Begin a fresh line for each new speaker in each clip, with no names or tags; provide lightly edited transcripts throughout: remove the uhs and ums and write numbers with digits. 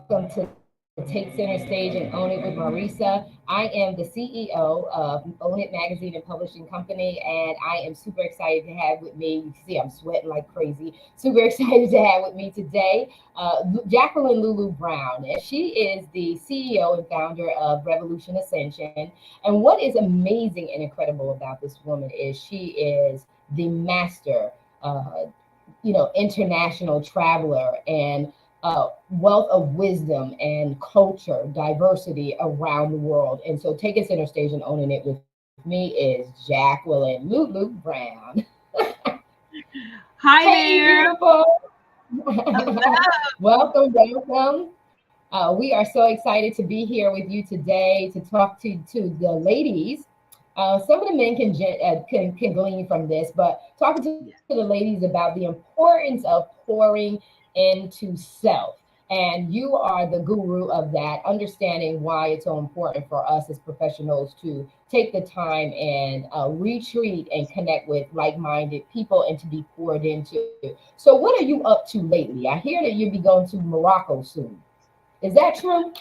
to Take Center Stage and Own It with Marisa. I am the CEO of Own It Magazine and Publishing Company, and I am super excited to have with me. You can see I'm sweating like crazy. Super excited to have with me today Jacqueline Lulu Brown. And she is the CEO and founder of Revolution Ascension. And what is amazing and incredible about this woman is she is the master, uh, international traveler and wealth of wisdom and culture, diversity around the world. And so taking center stage and owning it with me is Jacqueline Lulu Brown.
Hi
Hey,
there.
beautiful.
Hello.
Welcome. We are so excited to be here with you today to talk to the ladies. Some of the men can glean from this, but talking to the
Yeah.
ladies about the importance of pouring into self. And you are the guru of that, understanding why it's so important for us as professionals to take the time and retreat and connect with like minded people and to be poured into. So, what are you up to lately? I hear that you'll be going to Morocco soon. Is that true?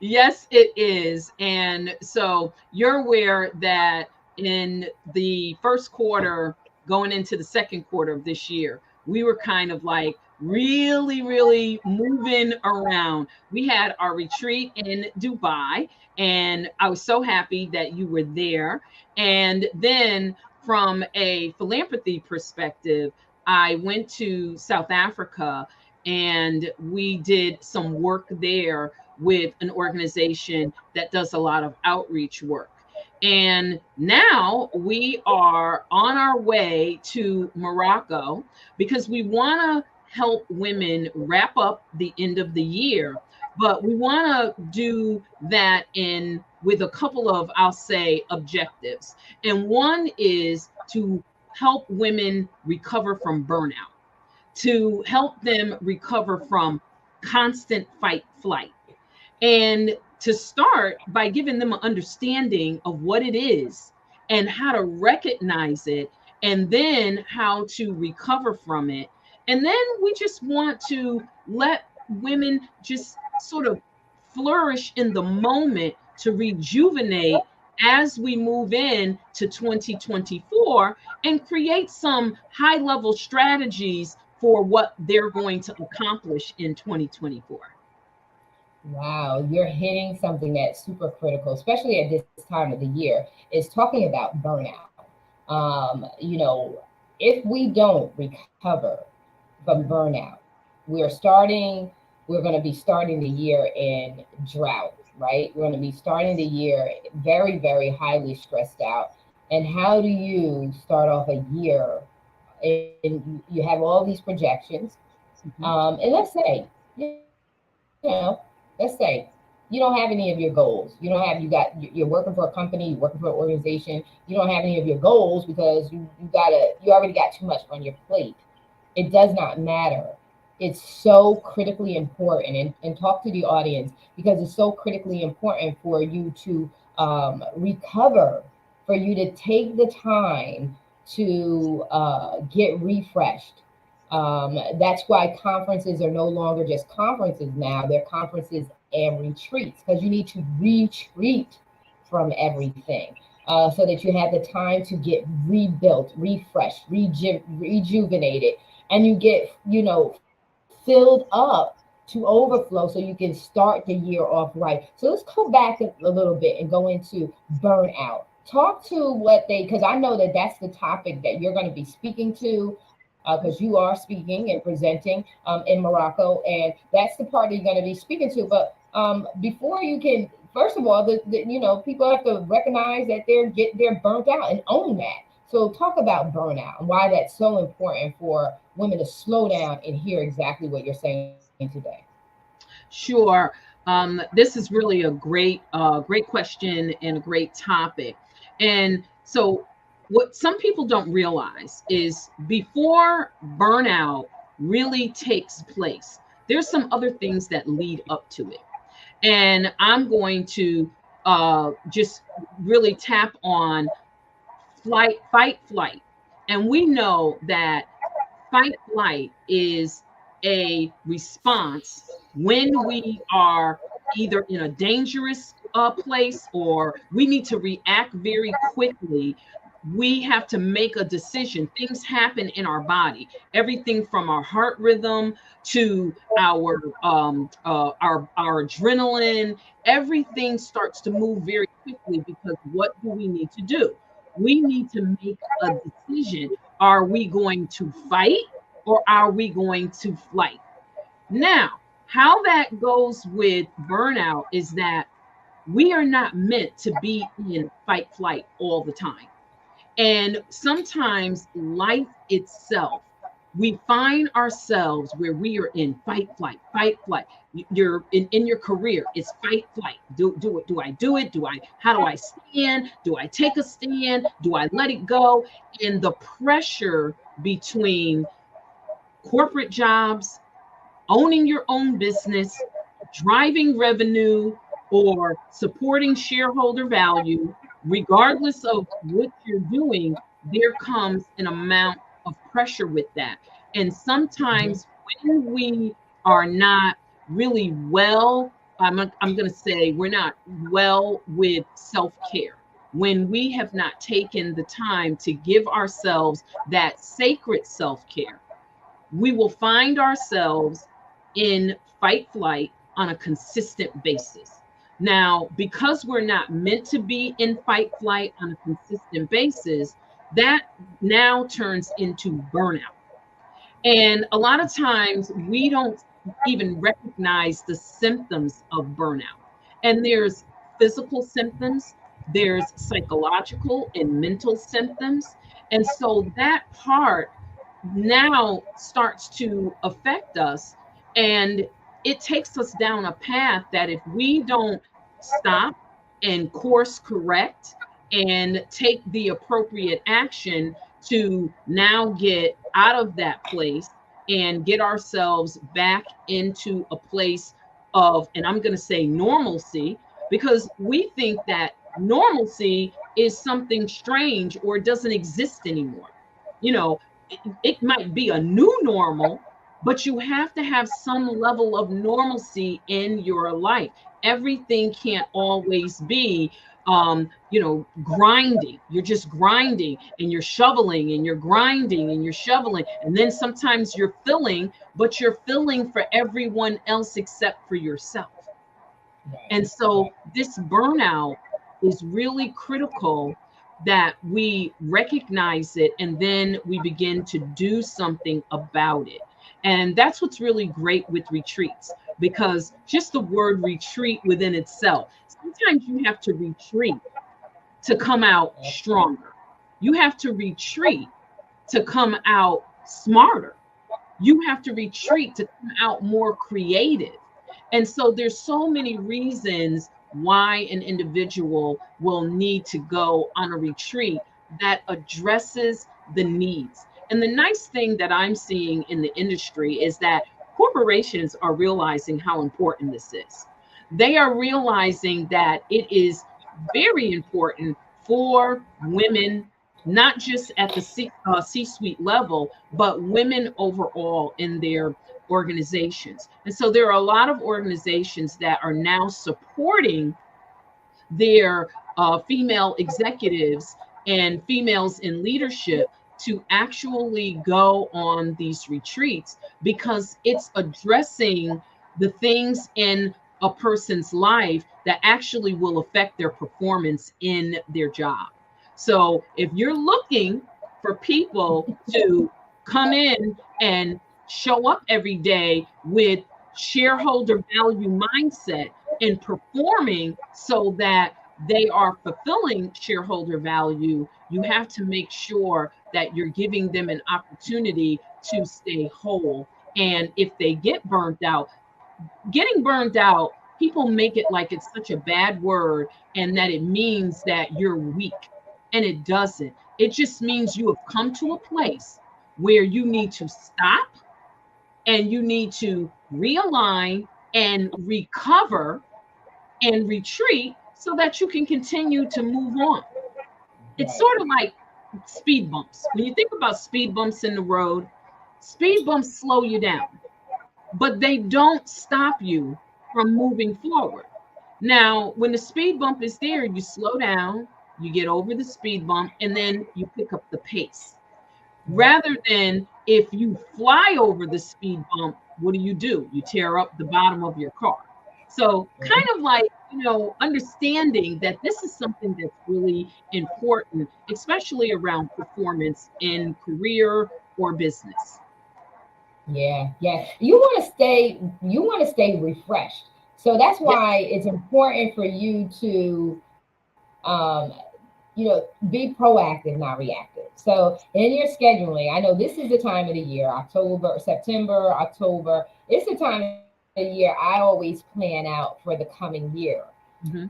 Yes, it is. And so you're aware that in the first quarter, going into the second quarter of this year, we were kind of like really moving around. We had our retreat in Dubai, and I was so happy that you were there. And then from a philanthropy perspective, I went to South Africa and we did some work there with an organization that does a lot of outreach work. And now we are on our way to Morocco because we want to help women wrap up the end of the year. But we want to do that in with a couple of, I'll say, objectives. And one is to help women recover from burnout, to help them recover from constant fight flight, and to start by giving them an understanding of what it is and how to recognize it, and then how to recover from it. And then we just want to let women just sort of flourish in the moment to rejuvenate as we move in to 2024 and create some high level strategies for what they're going to accomplish in 2024.
Wow, you're hitting something that's super critical, especially at this time of the year, is talking about burnout. If we don't recover from burnout, we're starting, we're going to be starting the year in drought, right? We're going to be starting the year very highly stressed out. And how do you start off a year and you have all these projections?
Mhm.
And let's say you don't have any of your goals. You're working for a company, you're working for an organization. You don't have any of your goals because you already got too much on your plate. It does not matter. It's so critically important, and talk to the audience because it's so critically important for you to recover, for you to take the time to get refreshed. That's why conferences are no longer just conferences now, they're conferences and retreats because you need to retreat from everything so that you have the time to get rebuilt, refreshed, rejuvenated, and you get, filled up to overflow so you can start the year off right. So let's go back a little bit and go into burnout. Talk to what they, because I know that that's the topic that you're going to be speaking to, because you are speaking and presenting in Morocco, and that's the part that you're going to be speaking to. But before you can, first of all, people have to recognize that they're burnt out and own that. So talk about burnout and why that's so important for women to slow down and hear exactly what you're saying today.
Sure. This is really a great question and a great topic. And so, what some people don't realize is before burnout really takes place, there's some other things that lead up to it. And I'm going to just really tap on fight, flight. And we know that fight flight is a response when we are either in a dangerous place or we need to react very quickly. We have to make a decision. Things happen in our body, everything from our heart rhythm to our adrenaline. Everything starts to move very quickly because what do we need to do? We need to make a decision. Are we going to fight or are we going to flight? Now, how that goes with burnout is that we are not meant to be in fight flight all the time. And sometimes life itself, we find ourselves where we are in fight, flight, fight, flight. You're in your career, it's fight, flight. Do it. Do I do it? How do I stand? Do I take a stand? Do I let it go? And the pressure between corporate jobs, owning your own business, driving revenue, or supporting shareholder value, regardless of what you're doing, there comes an amount of pressure with that. And sometimes when we are not really well, I'm going to say we're not well with self-care. When we have not taken the time to give ourselves that sacred self-care, we will find ourselves in fight flight on a consistent basis. Now, because we're not meant to be in fight flight on a consistent basis, that now turns into burnout. And a lot of times we don't even recognize the symptoms of burnout. And there's physical symptoms, there's psychological and mental symptoms. And so that part now starts to affect us, and it takes us down a path that if we don't stop and course correct and take the appropriate action to now get out of that place and get ourselves back into a place of, and I'm going to say normalcy, because we think that normalcy is something strange or doesn't exist anymore. You know, it might be a new normal, but you have to have some level of normalcy in your life. Everything can't always be, grinding. You're just grinding and you're shoveling and you're grinding and you're shoveling. And then sometimes you're filling, but you're filling for everyone else except for yourself. And so this burnout is really critical that we recognize it and then we begin to do something about it. And that's what's really great with retreats, because just the word retreat within itself, sometimes you have to retreat to come out stronger. You have to retreat to come out smarter. You have to retreat to come out more creative. And so there's so many reasons why an individual will need to go on a retreat that addresses the needs. And the nice thing that I'm seeing in the industry is that corporations are realizing how important this is. They are realizing that it is very important for women, not just at the C-suite level, but women overall in their organizations. And so there are a lot of organizations that are now supporting their female executives and females in leadership to actually go on these retreats, because it's addressing the things in a person's life that actually will affect their performance in their job. So if you're looking for people to come in and show up every day with shareholder value mindset and performing so that they are fulfilling shareholder value, you have to make sure that you're giving them an opportunity to stay whole. And if they get burnt out, getting burned out, people make it like it's such a bad word and that it means that you're weak. And it doesn't. It just means you have come to a place where you need to stop and you need to realign and recover and retreat so that you can continue to move on. It's sort of like speed bumps. When you think about speed bumps in the road, speed bumps slow you down. but they don't stop you from moving forward. Now, when the speed bump is there, you slow down, you get over the speed bump, and then you pick up the pace. Rather than if you fly over the speed bump, what do? You tear up the bottom of your car. So, kind of like, understanding that this is something that's really important, especially around performance in career or business.
Yeah, yeah. You want to stay refreshed. So that's
Yep.
why it's important for you to be proactive, not reactive. So in your scheduling, I know this is the time of the year, October, September, October. It's the time of the year I always plan out for the coming year.
Mhm.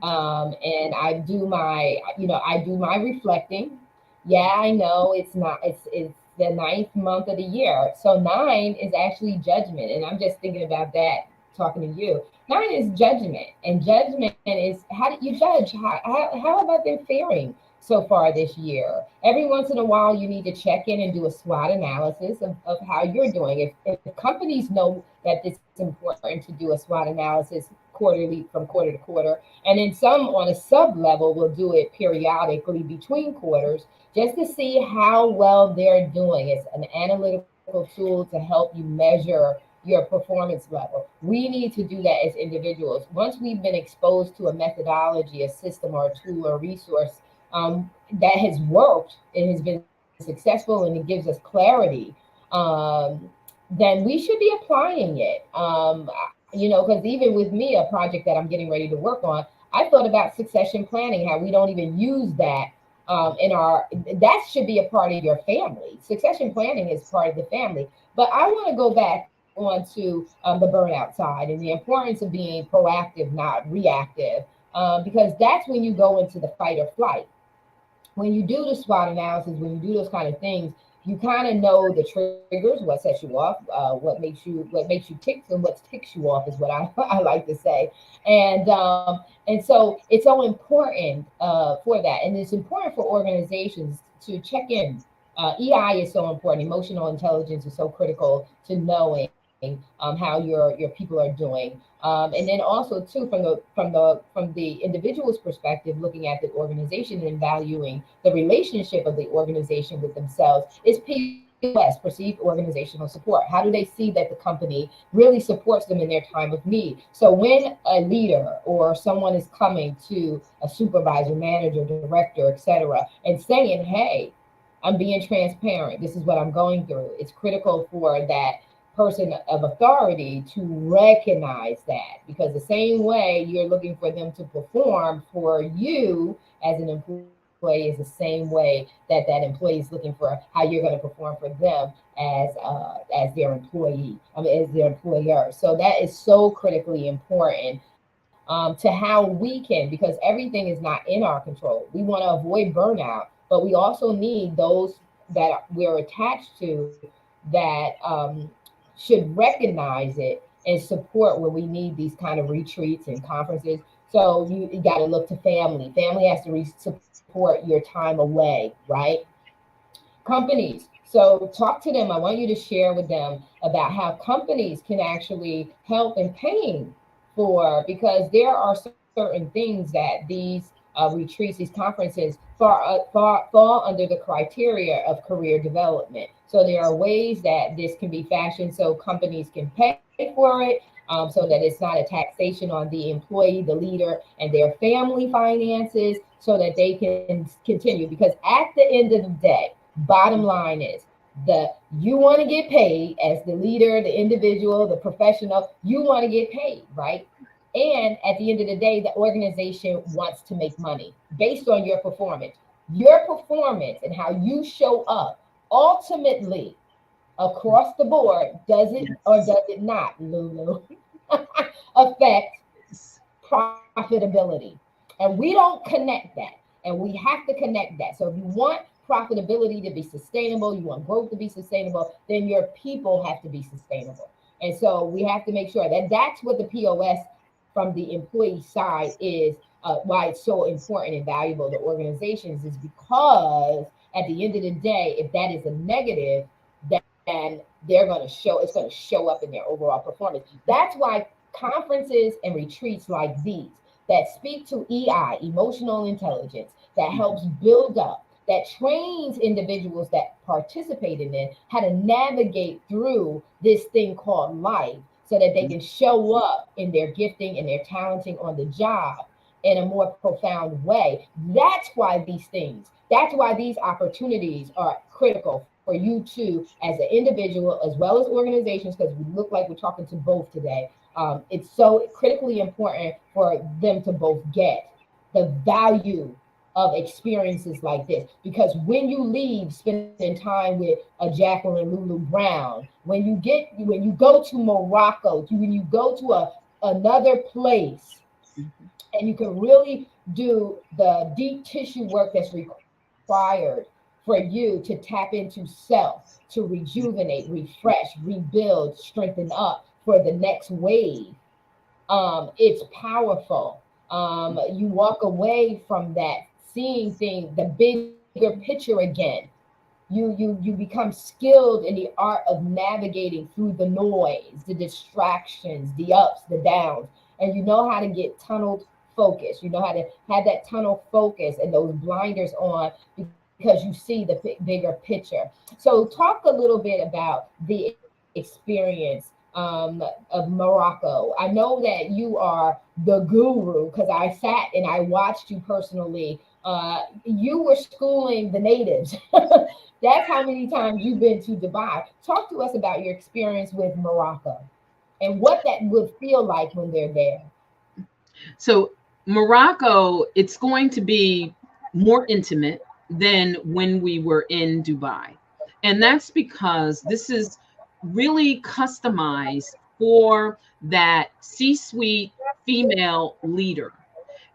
And I do my reflecting. Yeah, I know it's the ninth month of the year. So nine is actually judgment. And I'm just thinking about that talking to you. Nine is judgment. And judgment is, how do you judge? How have I been faring so far this year? Every once in a while, you need to check in and do a SWOT analysis of how you're doing. If companies know that it's important to do a SWOT analysis quarterly from quarter to quarter, and then some on a sub level will do it periodically between quarters just to see how well they're doing. It's an analytical tool to help you measure your performance level. We need to do that as individuals. Once we've been exposed to a methodology, a system, or a tool or resource that has worked, it has been successful, and it gives us clarity, then we should be applying it. Because even with me, a project that I'm getting ready to work on, I thought about succession planning, how we don't even use that that should be a part of your family. Succession planning is part of the family. But I want to go back onto the burnout side and the importance of being proactive, not reactive, because that's when you go into the fight or flight. When you do the SWOT analysis, when you do those kind of things, you kind of know the triggers, what sets you off, what makes you tick, and what ticks you off is what I, I like to say. And so it's so important for that, and it's important for organizations to check in. EI is so important. Emotional intelligence is so critical to knowing how your people are doing. And then also too, from the individual's perspective, looking at the organization and valuing the relationship of the organization with themselves, is POS, perceived organizational support. How do they see that the company really supports them in their time of need? So when a leader or someone is coming to a supervisor, manager, director, etc., and saying, "Hey, I'm being transparent. This is what I'm going through," it's critical for that person of authority to recognize that, because the same way you're looking for them to perform for you as an employee is the same way that employee is looking for how you're going to perform for them as their employee, as their employer. So that is so critically important to how we can, because everything is not in our control. We want to avoid burnout, but we also need those that we're attached to that should recognize it and support when we need these kind of retreats and conferences. So you got to look to family. Family has to support your time away, right? Companies. So talk to them. I want you to share with them about how companies can actually help in paying for, because there are certain things that these retreats, these conferences fall under the criteria of career development. So there are ways that this can be fashioned so companies can pay for it, so that it's not a taxation on the employee, the leader, and their family finances, so that they can continue. Because at the end of the day, bottom line is, the you want to get paid as the leader, the individual, the professional. You want to get paid, right? And at the end of the day, the organization wants to make money based on your performance. Your performance and how you show up ultimately across the board, does it or
Yes.
does it not, Lulu, affect
Yes.
profitability? And we don't connect that. And we have to connect that. So if you want profitability to be sustainable, you want growth to be sustainable, then your people have to be sustainable. And so we have to make sure that that's what the POS from the employee side is, why it's so important and valuable to organizations, is because at the end of the day, if that is a negative, and it's going to show up in their overall performance. That's why conferences and retreats like these that speak to EI, emotional intelligence, that helps build up, that trains individuals that participate in it how to navigate through this thing called life so that they can show up in their gifting and their talenting on the job in a more profound way. That's why these opportunities are critical for you to, as an individual, as well as organizations, because we look like we're talking to both today. It's so critically important for them to both get the value of experiences like this. Because when you leave spending time with a Jacqueline Lulu Brown, when you go to Morocco, when you go to another place, and you can really do the deep tissue work that's required for you to tap into self, to rejuvenate, refresh, rebuild, strengthen up for the next wave. It's powerful. You walk away from that seeing the bigger picture again. You become skilled in the art of navigating through the noise, the distractions, the ups, the downs, and you know how to get tunneled focus. You know how to have that tunnel focus and those blinders on because you see the bigger picture. So talk a little bit about the experience of Morocco. I know that you are the guru because I sat and I watched you personally. You were schooling the natives. That's how many times you've been to Dubai. Talk to us about your experience with Morocco and what that would feel like when they're there.
So Morocco, it's going to be more intimate than when we were in Dubai. And that's because this is really customized for that C-suite female leader.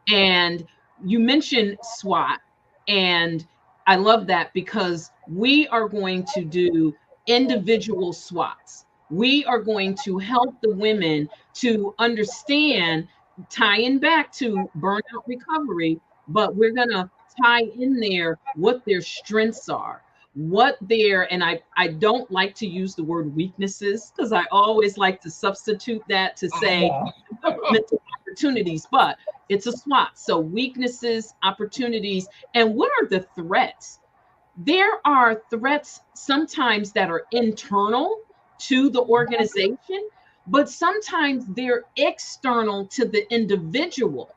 And you mentioned SWAT, and I love that because we are going to do individual SWATs. We are going to help the women to understand, tying back to burnout recovery, but we're going to tie in there what their strengths are, what their, and I don't like to use the word weaknesses because I always like to substitute that to
I
say
know.
developmental opportunities, but it's a SWOT. So weaknesses, opportunities, and what are the threats? There are threats sometimes that are internal to the organization, but sometimes they're external to the individual.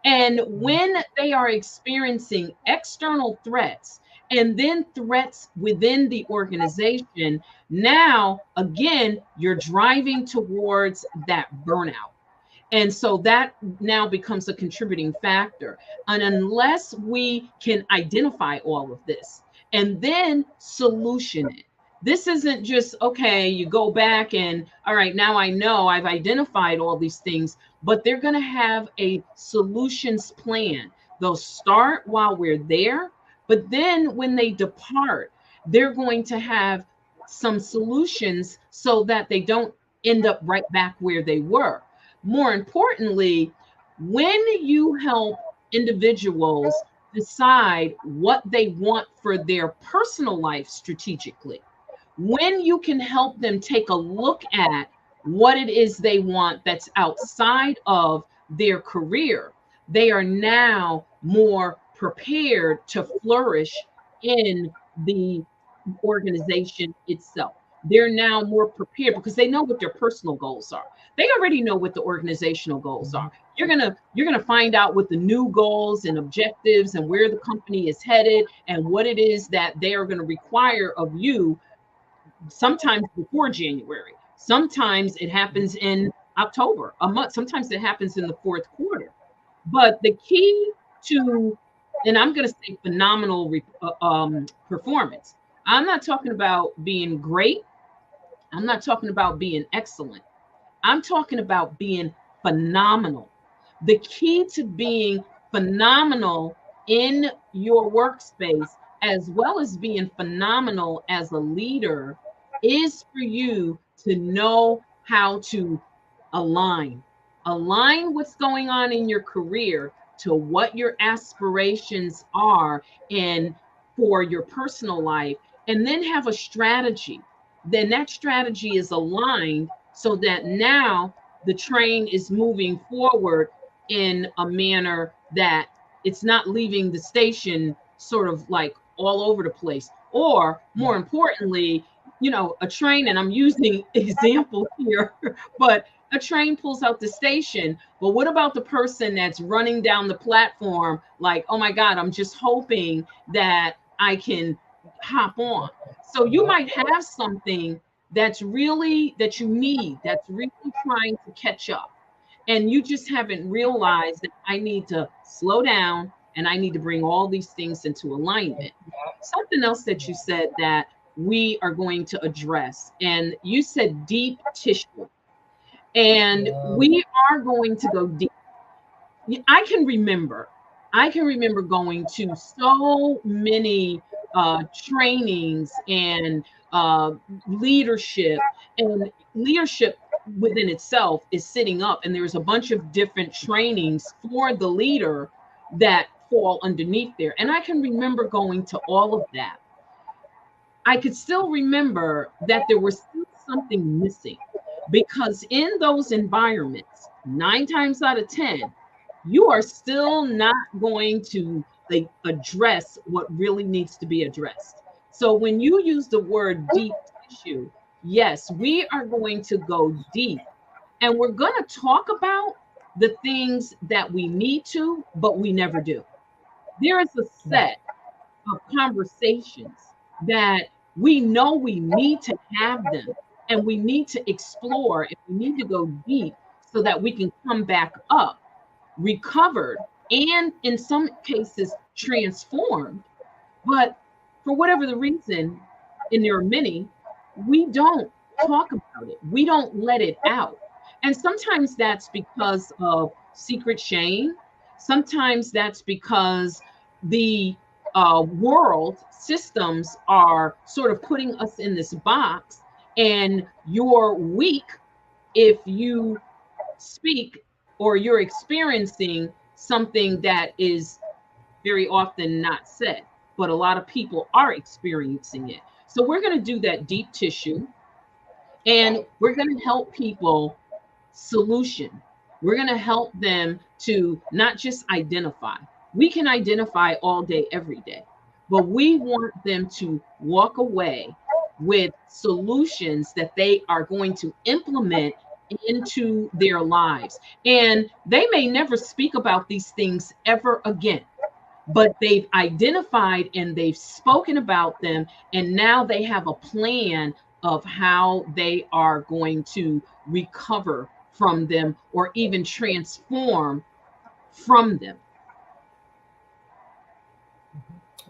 And when they are experiencing external threats and then threats within the organization, now again, you're driving towards that burnout. And so that now becomes a contributing factor. And unless we can identify all of this and then solution it, this isn't just, okay, you go back and, all right, now I know I've identified all these things, but they're going to have a solutions plan. They'll start while we're there, but then when they depart, they're going to have some solutions so that they don't end up right back where they were. More importantly, when you help individuals decide what they want for their personal life strategically, when you can help them take a look at what it is they want that's outside of their career, they are now more prepared to flourish in the organization itself. They're now more prepared because they know what their personal goals are. They already know what the organizational goals are. You're gonna find out what the new goals and objectives and where the company is headed and what it is that they are going to require of you, sometimes before January. Sometimes it happens in October, a month. Sometimes it happens in the fourth quarter. But the key to, and I'm going to say phenomenal performance. I'm not talking about being great. I'm not talking about being excellent. I'm talking about being phenomenal. The key to being phenomenal in your workspace, as well as being phenomenal as a leader, is for you to know how to align. Align what's going on in your career to what your aspirations are and for your personal life, and then have a strategy. then that strategy is aligned so that now the train is moving forward in a manner that it's not leaving the station sort of like all over the place. Or more importantly, a train, and I'm using examples here, but a train pulls out the station. But what about the person that's running down the platform like, oh my God, I'm just hoping that I can hop on. So you might have something that's really that you need, that's really trying to catch up. And you just haven't realized that I need to slow down and I need to bring all these things into alignment. Something else that you said that we are going to address, and you said deep tissue. And we are going to go deep. I can remember going to so many trainings and leadership, and leadership within itself is sitting up, and there's a bunch of different trainings for the leader that fall underneath there. And I can remember going to all of that. I could still remember that there was still something missing, because in those environments, 9 times out of 10, you are still not going to like address what really needs to be addressed. So when you use the word deep tissue, yes, we are going to go deep, and we're going to talk about the things that we need to, but we never do. There is a set of conversations that we know we need to have them, and we need to explore, and we need to go deep so that we can come back up recovered, and in some cases transformed. But for whatever the reason, and there are many, we don't talk about it, we don't let it out. And sometimes that's because of secret shame. Sometimes that's because the world systems are sort of putting us in this box, and you're weak if you speak or you're experiencing something that is very often not said, but a lot of people are experiencing it. So we're going to do that deep tissue, and we're going to help people solution. We're going to help them to not just identify. We can identify all day, every day, but we want them to walk away with solutions that they are going to implement into their lives. And they may never speak about these things ever again, but they've identified and they've spoken about them. And now they have a plan of how they are going to recover from them or even transform from them.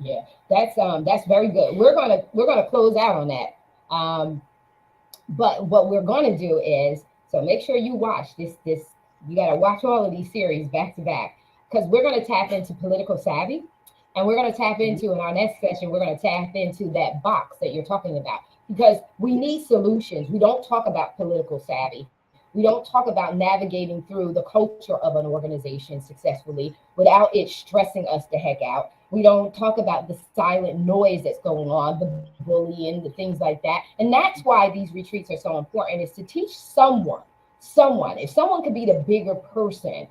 Yeah, that's very good. We're gonna close out on that. But what we're gonna do is, so make sure you watch this. You gotta watch all of these series back to back, because we're gonna tap into political savvy, and we're gonna tap into, in our next session, we're gonna tap into that box that you're talking about, because we need solutions. We don't talk about political savvy. We don't talk about navigating through the culture of an organization successfully without it stressing us the heck out. We don't talk about the silent noise that's going on, the bullying, the things like that. And that's why these retreats are so important, is to teach someone, if someone could be the bigger person,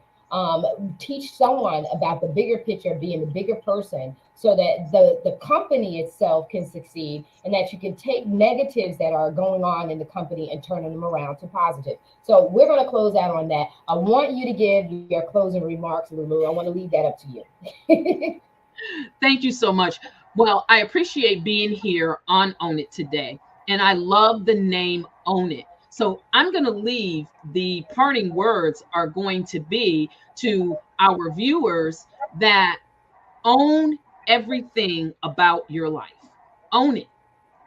teach someone about the bigger picture, being the bigger person, so that the company itself can succeed, and that you can take negatives that are going on in the company and turn them around to positive. So we're going to close out on that. I want you to give your closing remarks, LuLu. I want to leave that up to you.
Thank you so much. Well, I appreciate being here on Own It today. And I love the name Own It. So I'm going to leave, the parting words are going to be to our viewers that own everything about your life. Own it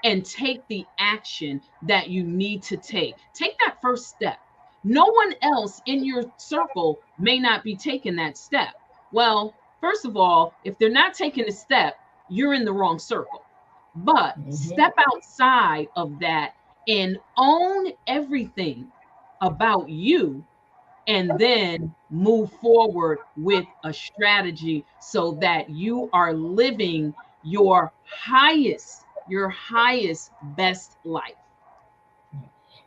and take the action that you need to take. Take that first step. No one else in your circle may not be taking that step. Well, first of all, if they're not taking a step, you're in the wrong circle. But step outside of that and own everything about you, and then move forward with a strategy so that you are living your highest best life.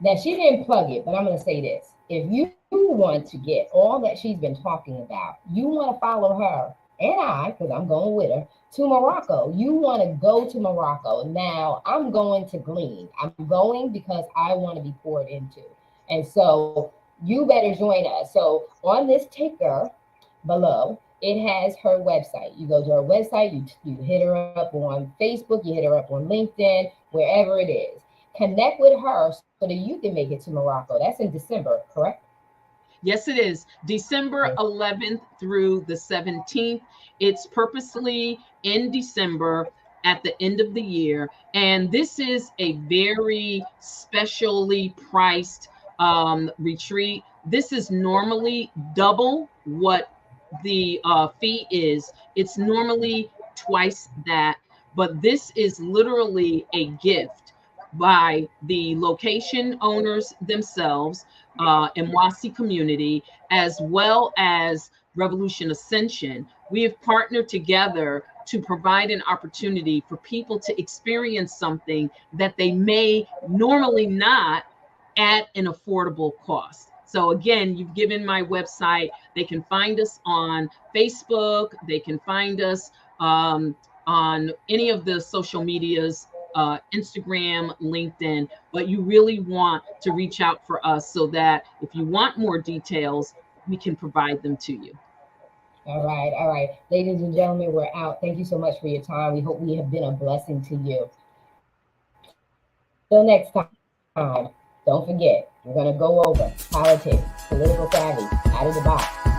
Now, she didn't plug it, but I'm going to say this. If you want to get all that she's been talking about, you want to follow her and I, because I'm going with her, to Morocco. You want to go to Morocco. Now, I'm going to glean. I'm going because I want to be poured into. And so you better join us. So on this ticker below, it has her website. You go to her website, you hit her up on Facebook, you hit her up on LinkedIn, wherever it is. Connect with her so that you can make it to Morocco. That's in December, correct?
Yes, it is. December 11th through the 17th. It's purposely in December at the end of the year. And this is a very specially priced retreat. This is normally double what the fee is. It's normally twice that, but this is literally a gift by the location owners themselves, MWASI community, as well as Revolution Ascension. We have partnered together to provide an opportunity for people to experience something that they may normally not at an affordable cost. So again, you've given my website. They can find us on Facebook. They can find us on any of the social medias, Instagram, LinkedIn, but you really want to reach out for us so that if you want more details, we can provide them to you.
All right, all right. Ladies and gentlemen, we're out. Thank you so much for your time. We hope we have been a blessing to you. Till next time, don't forget, we're going to go over politics, political savvy, out of the box.